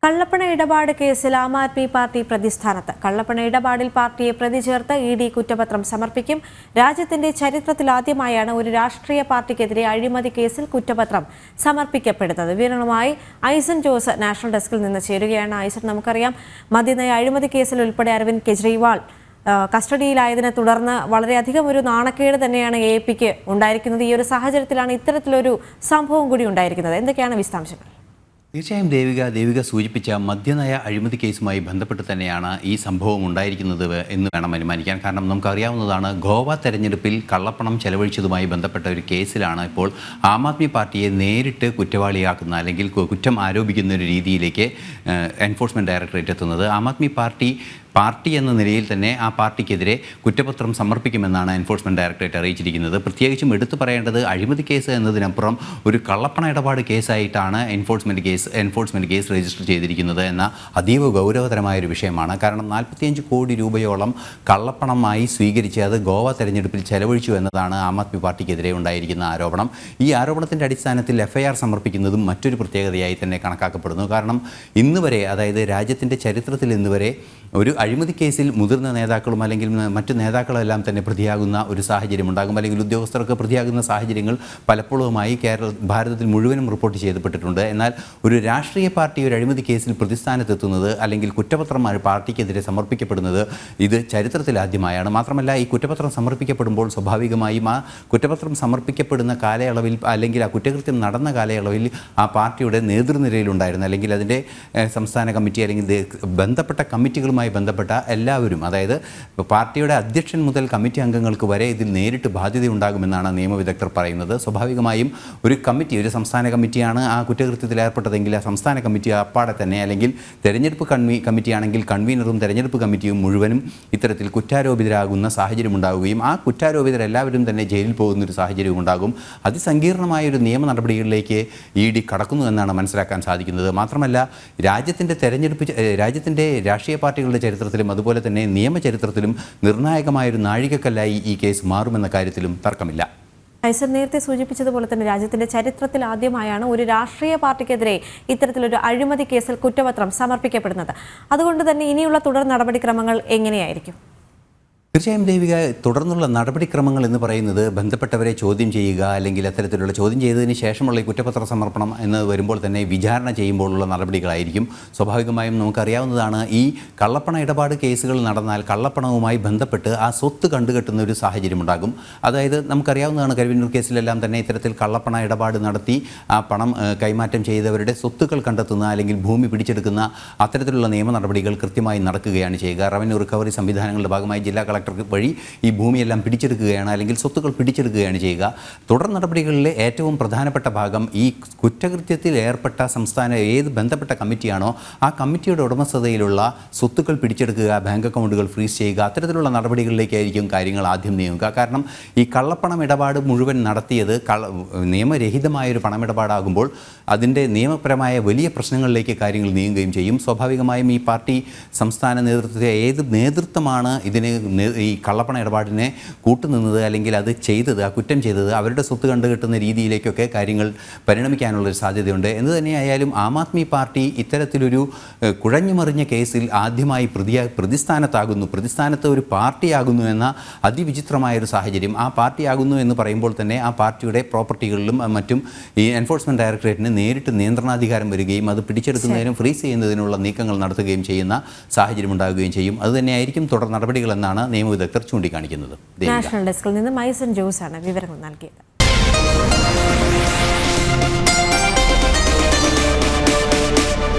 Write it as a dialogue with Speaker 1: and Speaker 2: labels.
Speaker 1: കള്ളപ്പണ ഇടപാട് കേസിൽ ആം ആദ്മി പാർട്ടി പ്രതിസ്ഥാനത്ത്. കള്ളപ്പണ ഇടപാടിൽ പാർട്ടിയെ പ്രതി ചേർത്ത് ഇഡി കുറ്റപത്രം സമർപ്പിക്കും. രാജ്യത്തിന്റെ ചരിത്രത്തിലാദ്യമായാണ് ഒരു രാഷ്ട്രീയ പാർട്ടിക്കെതിരെ അഴിമതി കേസിൽ കുറ്റപത്രം സമർപ്പിക്കപ്പെടുന്നത്. വിവരങ്ങളുമായി ഐസൻ ജോസ് നാഷണൽ ഡെസ്കിൽ നിന്ന് ചേരുകയാണ്. ഐസൻ, നമുക്കറിയാം മദ്യനയ അഴിമതി കേസിൽ ഉൾപ്പെടെ അരവിന്ദ് കെജ്രിവാൾ കസ്റ്റഡിയിലായതിനെ തുടർന്ന് വളരെയധികം ഒരു നാണക്കേട് തന്നെയാണ് AAPക്ക് ഉണ്ടായിരിക്കുന്നത്. ഈ ഒരു സാഹചര്യത്തിലാണ് ഇത്തരത്തിലൊരു സംഭവം കൂടി ഉണ്ടായിരിക്കുന്നത്. എന്തൊക്കെയാണ് വിശദാംശങ്ങൾ?
Speaker 2: തീർച്ചയായും ദേവിക സൂചിപ്പിച്ച മദ്യനയ അഴിമതി കേസുമായി ബന്ധപ്പെട്ട് തന്നെയാണ് ഈ സംഭവം ഉണ്ടായിരിക്കുന്നത് എന്ന് വേണം അനുമാനിക്കാൻ. കാരണം നമുക്കറിയാവുന്നതാണ്, ഗോവ തെരഞ്ഞെടുപ്പിൽ കള്ളപ്പണം ചെലവഴിച്ചതുമായി ബന്ധപ്പെട്ട ഒരു കേസിലാണ് ഇപ്പോൾ ആം ആദ്മി പാർട്ടിയെ നേരിട്ട് കുറ്റവാളിയാക്കുന്ന അല്ലെങ്കിൽ കുറ്റം ആരോപിക്കുന്ന ഒരു രീതിയിലേക്ക് എൻഫോഴ്സ്മെൻറ്റ് ഡയറക്ടറേറ്റ് എത്തുന്നത്. ആം ആദ്മി പാർട്ടി എന്ന നിലയിൽ തന്നെ ആ പാർട്ടിക്കെതിരെ കുറ്റപത്രം സമർപ്പിക്കുമെന്നാണ് എൻഫോഴ്സ്മെൻറ്റ് ഡയറക്ടറേറ്റ് അറിയിച്ചിരിക്കുന്നത്. പ്രത്യേകിച്ചും എടുത്തു പറയേണ്ടത്, അഴിമതി കേസ് എന്നതിനപ്പുറം ഒരു കള്ളപ്പണ ഇടപാട് കേസായിട്ടാണ് എൻഫോഴ്സ്മെൻറ്റ് കേസ് രജിസ്റ്റർ ചെയ്തിരിക്കുന്നത് എന്ന അതീവ ഗൗരവതരമായൊരു വിഷയമാണ്. കാരണം 45 കോടി രൂപയോളം കള്ളപ്പണമായി സ്വീകരിച്ച് അത് ഗോവ തെരഞ്ഞെടുപ്പിൽ ചെലവഴിച്ചു എന്നതാണ് ആം ആദ്മി പാർട്ടിക്കെതിരെ ഉണ്ടായിരിക്കുന്ന ആരോപണം. ഈ ആരോപണത്തിൻ്റെ അടിസ്ഥാനത്തിൽ FIR സമർപ്പിക്കുന്നതും മറ്റൊരു പ്രത്യേകതയായി തന്നെ കണക്കാക്കപ്പെടുന്നു. കാരണം ഇന്നുവരെ, അതായത് രാജ്യത്തിൻ്റെ ചരിത്രത്തിൽ ഇന്നുവരെ ഒരു അഴിമതി കേസിൽ മുതിർന്ന നേതാക്കളും അല്ലെങ്കിൽ മറ്റു നേതാക്കളെല്ലാം തന്നെ പ്രതിയാകുന്ന ഒരു സാഹചര്യം ഉണ്ടാകും, അല്ലെങ്കിൽ ഉദ്യോഗസ്ഥർക്ക് പ്രതിയാകുന്ന സാഹചര്യങ്ങൾ പലപ്പോഴുമായി ഭാരതത്തിൽ മുഴുവനും റിപ്പോർട്ട് ചെയ്യപ്പെട്ടിട്ടുണ്ട്. എന്നാൽ ഒരു രാഷ്ട്രീയ പാർട്ടി ഒരു അഴിമതി കേസിൽ പ്രതിസ്ഥാനത്തെത്തുന്നത് അല്ലെങ്കിൽ കുറ്റപത്രം പാർട്ടിക്കെതിരെ സമർപ്പിക്കപ്പെടുന്നത് ഇത് ചരിത്രത്തിലാദ്യമായാണ്. മാത്രമല്ല, ഈ കുറ്റപത്രം സമർപ്പിക്കപ്പെടുമ്പോൾ സ്വാഭാവികമായും ആ കുറ്റപത്രം സമർപ്പിക്കപ്പെടുന്ന കാലയളവിൽ അല്ലെങ്കിൽ ആ കുറ്റകൃത്യം നടന്ന കാലയളവിൽ ആ പാർട്ടിയുടെ നേതൃനിരയിലുണ്ടായിരുന്ന അല്ലെങ്കിൽ അതിൻ്റെ സംസ്ഥാന കമ്മിറ്റി അല്ലെങ്കിൽ ബന്ധപ്പെട്ട കമ്മിറ്റികളുമായി ബന്ധപ്പെട്ട എല്ലാവരും, അതായത് പാർട്ടിയുടെ അധ്യക്ഷൻ മുതൽ കമ്മിറ്റി അംഗങ്ങൾക്ക് വരെ ഇതിൽ നേരിട്ട് ബാധ്യതയുണ്ടാകുമെന്നാണ് നിയമവിദഗ്ധർ പറയുന്നത്. സ്വാഭാവികമായും ഒരു സംസ്ഥാന കമ്മിറ്റിയാണ് ആ കുറ്റകൃത്യത്തിൽ ഏർപ്പെട്ടതെങ്കിൽ ആ സംസ്ഥാന കമ്മിറ്റി അപ്പാടെ തന്നെ, അല്ലെങ്കിൽ തെരഞ്ഞെടുപ്പ് കമ്മിറ്റിയാണെങ്കിൽ കൺവീനറും തെരഞ്ഞെടുപ്പ് കമ്മിറ്റിയും മുഴുവനും ഇത്തരത്തിൽ കുറ്റാരോപിതരാകുന്ന സാഹചര്യം ഉണ്ടാവുകയും ആ കുറ്റാരോപിതരെല്ലാവരും തന്നെ ജയിലിൽ പോകുന്നൊരു സാഹചര്യവും ഉണ്ടാകും. അതിസങ്കീർണമായൊരു നിയമ നടപടികളിലേക്ക് ED കടക്കുന്നു എന്നാണ് മനസ്സിലാക്കാൻ സാധിക്കുന്നത്. മാത്രമല്ല, രാജ്യത്തിൻ്റെ രാഷ്ട്രീയ പാർട്ടികളുടെ ചരിത്രത്തിലും അതുപോലെ തന്നെ നിയമചരിത്രത്തിലും നിർണായകമായൊരു നാഴികക്കല്ലായി ഈ കേസ് മാറുമെന്ന കാര്യത്തിലും തർക്കമില്ല.
Speaker 1: ഐസൻ നേരത്തെ സൂചിപ്പിച്ചതുപോലെ തന്നെ രാജ്യത്തിന്റെ ചരിത്രത്തിൽ ആദ്യമായാണ് ഒരു രാഷ്ട്രീയ പാർട്ടിക്കെതിരെ ഇത്തരത്തിലൊരു അഴിമതി കേസിൽ കുറ്റപത്രം സമർപ്പിക്കപ്പെടുന്നത്. അതുകൊണ്ട് തന്നെ ഇനിയുള്ള തുടർ നടപടിക്രമങ്ങൾ എങ്ങനെയായിരിക്കും?
Speaker 2: തീർച്ചയായും ദേവിക, തുടർന്നുള്ള നടപടിക്രമങ്ങൾ എന്ന് പറയുന്നത് ബന്ധപ്പെട്ടവരെ ചോദ്യം ചെയ്യുക, അല്ലെങ്കിൽ അത്തരത്തിലുള്ള ചോദ്യം ചെയ്തതിന് ശേഷമുള്ള ഈ കുറ്റപത്ര സമർപ്പണം എന്ന് വരുമ്പോൾ തന്നെ വിചാരണ ചെയ്യുമ്പോഴുള്ള നടപടികളായിരിക്കും. സ്വാഭാവികമായും നമുക്കറിയാവുന്നതാണ്, ഈ കള്ളപ്പണ ഇടപാട് കേസുകൾ നടന്നാൽ കള്ളപ്പണവുമായി ബന്ധപ്പെട്ട് ആ സ്വത്ത് കണ്ടുകെട്ടുന്ന ഒരു സാഹചര്യമുണ്ടാകും. അതായത് നമുക്കറിയാവുന്നതാണ്, കരുവന്നൂർ കേസിലെല്ലാം തന്നെ ഇത്തരത്തിൽ കള്ളപ്പണ ഇടപാട് നടത്തി ആ പണം കൈമാറ്റം ചെയ്തവരുടെ സ്വത്തുക്കൾ കണ്ടെത്തുന്ന അല്ലെങ്കിൽ ഭൂമി പിടിച്ചെടുക്കുന്ന അത്തരത്തിലുള്ള നിയമ നടപടികൾ കൃത്യമായി നടക്കുകയാണ് ചെയ്യുക. റവന്യൂ റിക്കവറി സംവിധാനങ്ങളുടെ ഭാഗമായി ജില്ലാ കളക്ടർ വഴി ഈ ഭൂമിയെല്ലാം പിടിച്ചെടുക്കുകയാണ്, അല്ലെങ്കിൽ സ്വത്തുക്കൾ പിടിച്ചെടുക്കുകയാണ് ചെയ്യുക. തുടർ നടപടികളിലെ ഏറ്റവും പ്രധാനപ്പെട്ട ഭാഗം ഈ കുറ്റകൃത്യത്തിൽ ഏർപ്പെട്ട ഏത് ബന്ധപ്പെട്ട കമ്മിറ്റിയാണോ ആ കമ്മിറ്റിയുടെ ഉടമസ്ഥതയിലുള്ള സ്വത്തുക്കൾ പിടിച്ചെടുക്കുക, ബാങ്ക് അക്കൗണ്ടുകൾ ഫ്രീസ് ചെയ്യുക, അത്തരത്തിലുള്ള നടപടികളിലേക്കായിരിക്കും കാര്യങ്ങൾ ആദ്യം നീങ്ങുക. കാരണം ഈ കള്ളപ്പണം ഇടപാട് മുഴുവൻ നടത്തിയത് നിയമരഹിതമായൊരു പണമിടപാടാകുമ്പോൾ അതിൻ്റെ നിയമപരമായ വലിയ പ്രശ്നങ്ങളിലേക്ക് കാര്യങ്ങൾ നീങ്ങുകയും ചെയ്യും. സ്വാഭാവികമായും ഈ പാർട്ടി സംസ്ഥാന നേതൃത്വത്തെ ഏത് നേതൃത്വമാണ് ഈ കള്ളപ്പണ ഇടപാടിനെ കൂട്ടുനിന്നത് അല്ലെങ്കിൽ അത് ചെയ്തത്, ആ കുറ്റം ചെയ്തത്, അവരുടെ സ്വത്ത് കണ്ടുകെട്ടുന്ന രീതിയിലേക്കൊക്കെ കാര്യങ്ങൾ പരിണമിക്കാനുള്ളൊരു സാധ്യതയുണ്ട്. എന്ന് തന്നെയായാലും ആം ആദ്മി പാർട്ടി ഇത്തരത്തിലൊരു കുഴഞ്ഞുമറിഞ്ഞ കേസിൽ ആദ്യമായി പ്രതിസ്ഥാനത്ത് ഒരു പാർട്ടിയാകുന്നു എന്ന അതിവിചിത്രമായൊരു സാഹചര്യം. ആ പാർട്ടിയാകുന്നു എന്ന് പറയുമ്പോൾ തന്നെ ആ പാർട്ടിയുടെ പ്രോപ്പർട്ടികളിലും മറ്റും ഈ എൻഫോഴ്സ്മെൻറ്റ് ഡയറക്ടറേറ്റിന് നേരിട്ട് നിയന്ത്രണാധികാരം വരികയും അത് പിടിച്ചെടുക്കുന്നതിനും ഫ്രീസ് ചെയ്യുന്നതിനുള്ള നീക്കങ്ങൾ നടത്തുകയും ചെയ്യുന്ന സാഹചര്യം ഉണ്ടാകുകയും ചെയ്യും. അതുതന്നെയായിരിക്കും തുടർ നടപടികളെന്നാണ് നിയമവിദഗ്ധർ ചൂണ്ടിക്കാണിക്കുന്നത്.
Speaker 1: നാഷണൽ ഡെസ്കിൽ നിന്ന് ഐസൻ ജോസ് ആണ് വിവരങ്ങൾ നൽകിയത്.